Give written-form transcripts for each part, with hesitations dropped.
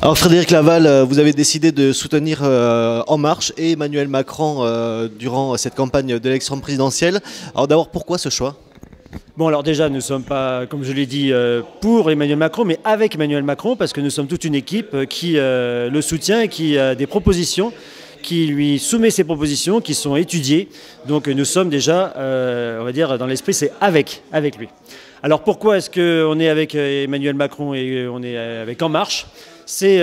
Alors Frédéric Laval, vous avez décidé de soutenir En Marche et Emmanuel Macron durant cette campagne d'élection présidentielle. Alors d'abord, pourquoi ce choix? Bon, alors déjà, nous ne sommes pas, comme je l'ai dit, pour Emmanuel Macron, mais avec Emmanuel Macron, parce que nous sommes toute une équipe qui le soutient et qui a des propositions, qui lui soumet ces propositions, qui sont étudiées. Donc nous sommes déjà, on va dire, dans l'esprit, c'est avec lui. Alors pourquoi est-ce qu'on est avec Emmanuel Macron et on est avec En Marche? C'est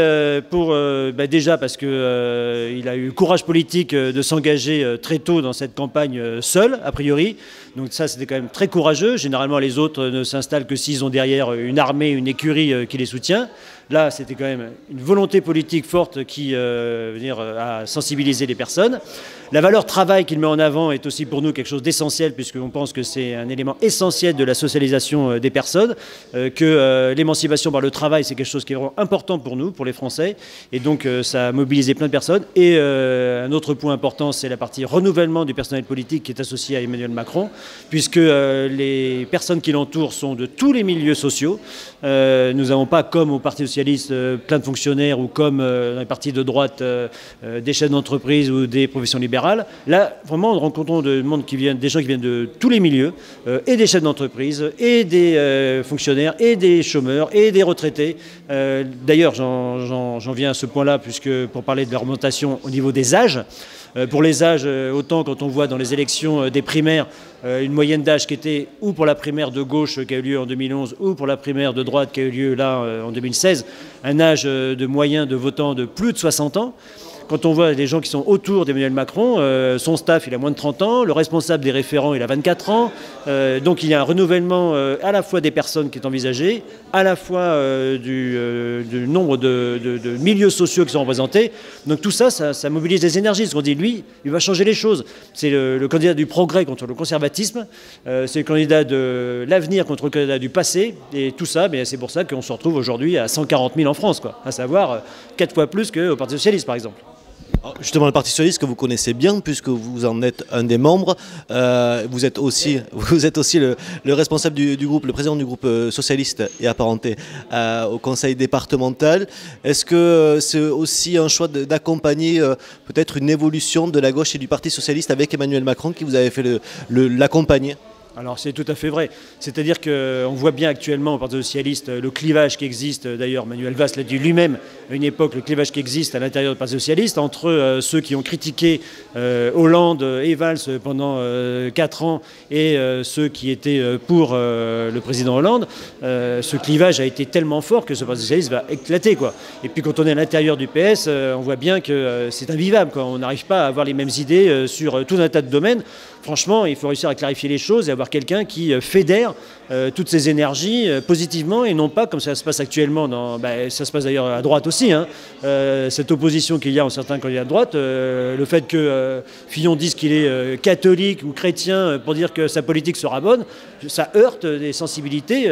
déjà parce qu'il a eu le courage politique de s'engager très tôt dans cette campagne seul, a priori. Donc ça, c'était quand même très courageux. Généralement, les autres ne s'installent que s'ils ont derrière une armée, une écurie qui les soutient. Là, c'était quand même une volonté politique forte qui a sensibilisé les personnes. La valeur travail qu'il met en avant est aussi pour nous quelque chose d'essentiel, puisqu'on pense que c'est un élément essentiel de la socialisation des personnes, que l'émancipation par le travail, c'est quelque chose qui est vraiment important pour nous, pour les Français, et donc ça a mobilisé plein de personnes. Et un autre point important, c'est la partie renouvellement du personnel politique qui est associé à Emmanuel Macron, puisque les personnes qui l'entourent sont de tous les milieux sociaux. Nous n'avons pas, comme au Parti socialiste, plein de fonctionnaires, ou comme dans les partis de droite, des chefs d'entreprise ou des professions libérales. Là, vraiment, nous rencontrons des gens qui viennent de tous les milieux, et des chefs d'entreprise, et des fonctionnaires, et des chômeurs, et des retraités. D'ailleurs, j'en viens à ce point-là, puisque pour parler de la remontation au niveau des âges, pour les âges, autant quand on voit dans les élections des primaires, une moyenne d'âge qui était ou pour la primaire de gauche qui a eu lieu en 2011 ou pour la primaire de droite qui a eu lieu là en 2016, un âge de moyen de votants de plus de 60 ans. Quand on voit les gens qui sont autour d'Emmanuel Macron, son staff, il a moins de 30 ans, le responsable des référents, il a 24 ans. Donc il y a un renouvellement à la fois des personnes qui est envisagé, à la fois du nombre de milieux sociaux qui sont représentés. Donc tout ça, ça mobilise des énergies. Ce qu'on dit, lui, il va changer les choses. C'est le candidat du progrès contre le conservatisme. C'est le candidat de l'avenir contre le candidat du passé. Et tout ça, c'est pour ça qu'on se retrouve aujourd'hui à 140 000 en France, quoi. À savoir 4 fois plus qu'au Parti socialiste, par exemple. Alors, justement, le Parti socialiste que vous connaissez bien, puisque vous en êtes un des membres, vous êtes aussi le responsable du groupe, le président du groupe socialiste et apparenté au conseil départemental. Est-ce que c'est aussi un choix d'accompagner peut-être une évolution de la gauche et du Parti socialiste avec Emmanuel Macron qui vous avez fait l'accompagner? Alors c'est tout à fait vrai. C'est-à-dire qu'on voit bien actuellement au Parti socialiste le clivage qui existe, d'ailleurs Manuel Valls l'a dit lui-même à une époque, le clivage qui existe à l'intérieur du Parti socialiste entre ceux qui ont critiqué Hollande et Valls pendant 4 ans et ceux qui étaient pour le président Hollande. Ce clivage a été tellement fort que ce Parti socialiste va éclater, quoi. Et puis quand on est à l'intérieur du PS, on voit bien que c'est invivable, quoi. On n'arrive pas à avoir les mêmes idées sur tout un tas de domaines. Franchement, il faut réussir à clarifier les choses et avoir quelqu'un qui fédère toutes ces énergies positivement et non pas comme ça se passe actuellement, ça se passe d'ailleurs à droite aussi, hein, cette opposition qu'il y a en certains candidats de droite, le fait que Fillon dise qu'il est catholique ou chrétien pour dire que sa politique sera bonne, ça heurte des sensibilités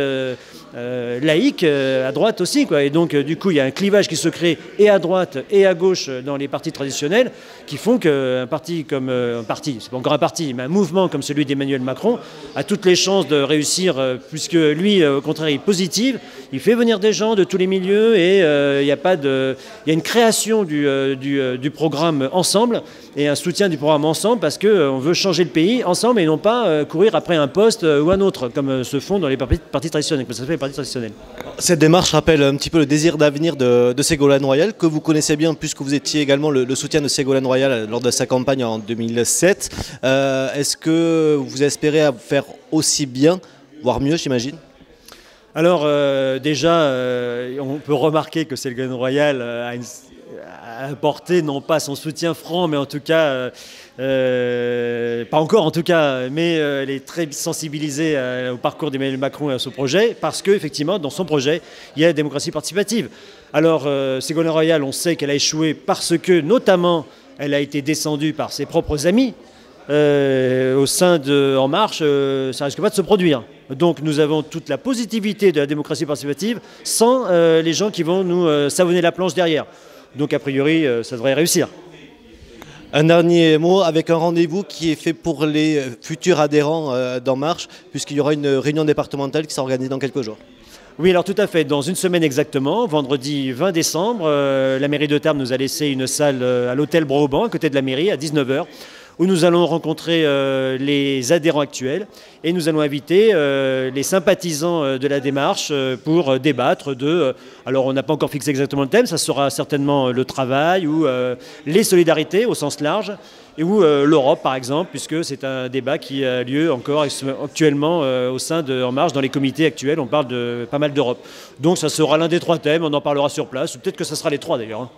laïques à droite aussi, quoi. Et donc du coup il y a un clivage qui se crée et à droite et à gauche dans les partis traditionnels qui font qu'un parti comme c'est pas encore un parti, mais un mouvement comme celui d'Emmanuel Macron a toutes les chances de réussir, puisque lui, au contraire, il est positif, il fait venir des gens de tous les milieux et il y a une création du programme ensemble et un soutien du programme ensemble parce qu'on veut changer le pays ensemble et non pas courir après un poste ou un autre, comme se font dans les partis traditionnels, comme ça se fait les partis traditionnels. Cette démarche rappelle un petit peu le désir d'avenir de Ségolène Royal, que vous connaissez bien puisque vous étiez également le soutien de Ségolène Royal lors de sa campagne en 2007. Est-ce que vous espérez faire aussi bien, voire mieux, j'imagine? Alors déjà, on peut remarquer que Ségolène Royal a apporté non pas son soutien franc, mais en tout cas, pas encore en tout cas, mais elle est très sensibilisée au parcours d'Emmanuel Macron et à ce projet, parce qu'effectivement, dans son projet, il y a la démocratie participative. Alors, Ségolène Royal, on sait qu'elle a échoué parce que, notamment, elle a été descendue par ses propres amis. Au sein de En Marche, ça risque pas de se produire. Donc nous avons toute la positivité de la démocratie participative sans les gens qui vont nous savonner la planche derrière. Donc a priori, ça devrait réussir. Un dernier mot avec un rendez-vous qui est fait pour les futurs adhérents d'En Marche, puisqu'il y aura une réunion départementale qui s'organise dans quelques jours. Oui, alors tout à fait. Dans une semaine exactement, vendredi 20 décembre, la mairie de Tarbes nous a laissé une salle à l'hôtel Broban, à côté de la mairie, à 19 h, où nous allons rencontrer les adhérents actuels et nous allons inviter les sympathisants de la démarche pour débattre de... alors on n'a pas encore fixé exactement le thème, ça sera certainement le travail ou les solidarités au sens large, et ou l'Europe par exemple, puisque c'est un débat qui a lieu encore actuellement au sein de En Marche. Dans les comités actuels, on parle de pas mal d'Europe. Donc ça sera l'un des trois thèmes, on en parlera sur place, ou peut-être que ça sera les trois d'ailleurs.